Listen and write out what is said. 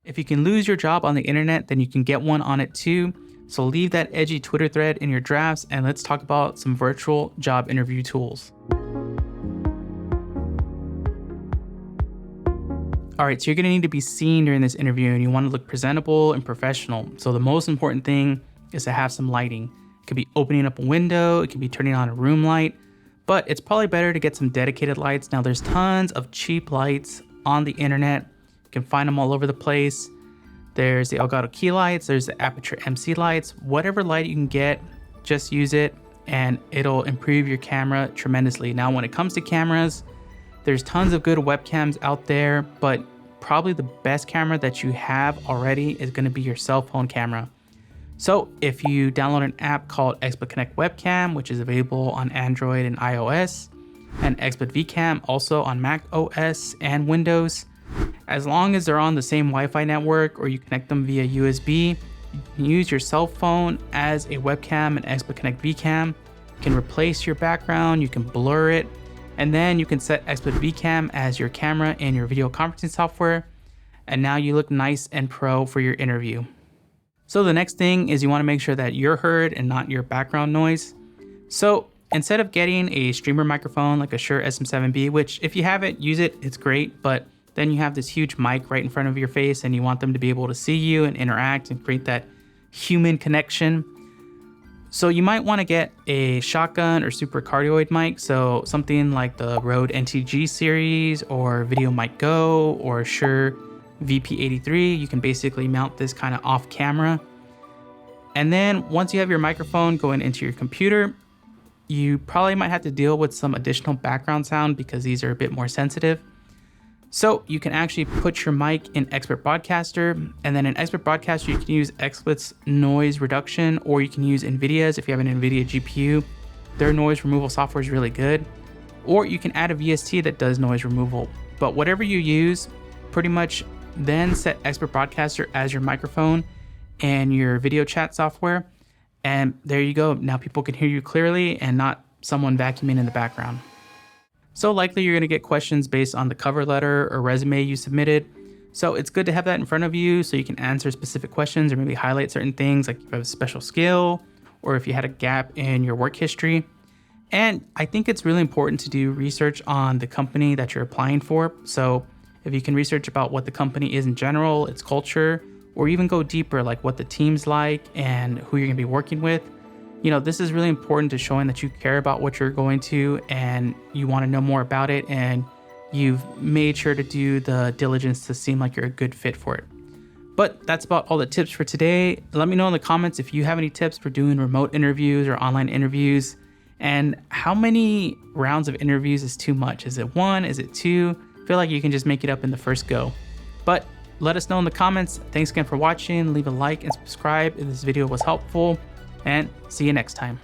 If you can lose your job on the internet, then you can get one on it too. So leave that edgy Twitter thread in your drafts and let's talk about some virtual job interview tools. All right, so you're gonna need to be seen during this interview and you wanna look presentable and professional. So the most important thing is to have some lighting. It could be opening up a window, it could be turning on a room light, but it's probably better to get some dedicated lights. Now there's tons of cheap lights on the internet. You can find them all over the place. There's the Elgato key lights, there's the Aperture MC lights. Whatever light you can get, just use it and it'll improve your camera tremendously. Now, when it comes to cameras, there's tons of good webcams out there, but probably the best camera that you have already is gonna be your cell phone camera. So if you download an app called XSplit Connect Webcam, which is available on Android and iOS, and XSplit VCam also on Mac OS and Windows, as long as they're on the same Wi-Fi network or you connect them via USB, you can use your cell phone as a webcam and XSplit Connect VCam. You can replace your background, you can blur it, and then you can set XSplit VCam as your camera in your video conferencing software. And now you look nice and pro for your interview. So the next thing is you want to make sure that you're heard and not your background noise. So instead of getting a streamer microphone like a Shure SM7B, which if you have it, use it, it's great, but then you have this huge mic right in front of your face and you want them to be able to see you and interact and create that human connection. So you might want to get a shotgun or super cardioid mic. So something like the Rode NTG series or Video Mic Go or Shure VP83. You can basically mount this kind of off camera. And then once you have your microphone going into your computer, you probably might have to deal with some additional background sound because these are a bit more sensitive. So you can actually put your mic in XSplit Broadcaster, and then in XSplit Broadcaster, you can use XSplit's noise reduction, or you can use NVIDIA's if you have an NVIDIA GPU. Their noise removal software is really good. Or you can add a VST that does noise removal. But whatever you use, pretty much then set XSplit Broadcaster as your microphone and your video chat software. And there you go. Now people can hear you clearly and not someone vacuuming in the background. So likely you're going to get questions based on the cover letter or resume you submitted. So it's good to have that in front of you so you can answer specific questions or maybe highlight certain things like if you have a special skill or if you had a gap in your work history. And I think it's really important to do research on the company that you're applying for. So if you can research about what the company is in general, its culture, or even go deeper like what the team's like and who you're going to be working with. You know, this is really important to showing that you care about what you're going to and you want to know more about it and you've made sure to do the diligence to seem like you're a good fit for it. But that's about all the tips for today. Let me know in the comments if you have any tips for doing remote interviews or online interviews and how many rounds of interviews is too much. Is it 1? Is it 2? I feel like you can just make it up in the first go. But let us know in the comments. Thanks again for watching. Leave a like and subscribe if this video was helpful. And see you next time.